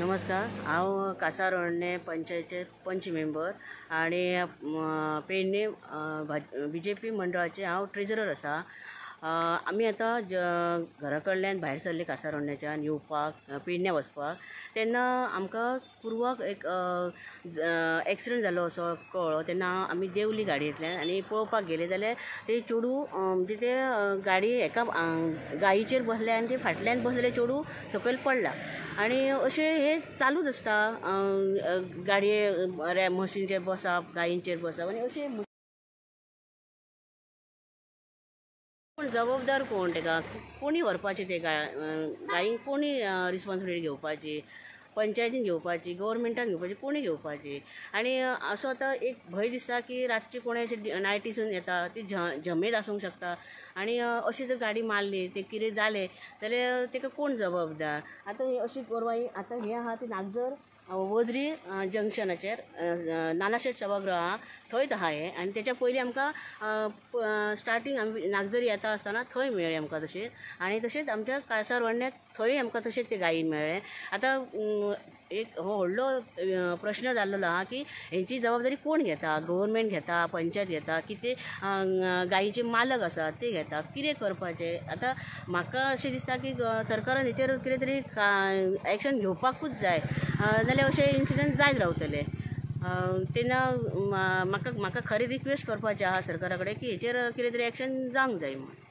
नमस्कार, हांव कासारवडणे पंचायतीचे पंच मेंबर आणि पेडणे BJP मंडळाचे हांव ट्रेजरर आसा। आमी आतां घरा कडल्यान भायर सरले कासारवडण्याच्यान येवपाक पेडणे वचपाक, तेन्ना आमकां पुर्वाक एक एक्सिडेंट जालो असो कळ्ळो। तेन्ना आमी देंवली गाडयेंतल्यान आनी पळोवपाक गेले जाल्यार ते चेडूं म्हणजे ते गाडी एका गायीचेर बसले आनी ते फाटल्यान बसलेले चेडूं सकयल पडला। आणि अशें हे चालूच आसता, गाडये मशीनचेर बसप, गायींचेर बसप आनी अशें पूण जबाबदार कोण तेका? कोणी व्हरपाचें ते गायींक कोणी रिस्पॉन्सिबिलिटी घेवपाची? पंचायतीन घेवपाची, गव्हर्मेंटान घेवपाची, कोणी घेवपाची? आनी असो आतां एक भंय दिसता की रातचे कोणी अशें नायटीसून येता, ती झमेद आसूंक शकता आनी अशी जर गाडी मारली, ते कितें जालें जाल्यार तेका कोण जबाबदार? आतां अशी परवां आतां हें आहा ती नागजर वजरी जंक्शनाचेर नानाशेठ सभागृह आहा, थंयच आहा हें। आनी तेच्या पयलीं आमकां स्टार्टींग आमी नागजरी येता आसतना थंय मेळ्ळें आमकां तशें। आनी तशेंच आमच्या कासारवडण्यात थंय आमकां तशेंच ते गायीन मेळ्ळें। आतां एक व्हडलो प्रश्न जाल्लो आहा की हेंची जबाबदारी कोण घेता? गव्हर्मेंट घेता, पंचायत घेता, की ते गायीचे मालक आसात ते घेता? कितें करपाचें? आतां म्हाका अशें दिसता की सरकारान हेचेर कितें तरी एक्शन घेवपाकूच जाय, नाल्यार अशे इन्सिडंट जायत रावतले। तेन्ना म्हाका खरी रिक्वेस्ट करपाचें आहा सरकारा कडेन की हेचेर कितें तरी एक्शन जावंक जाय म्हणून।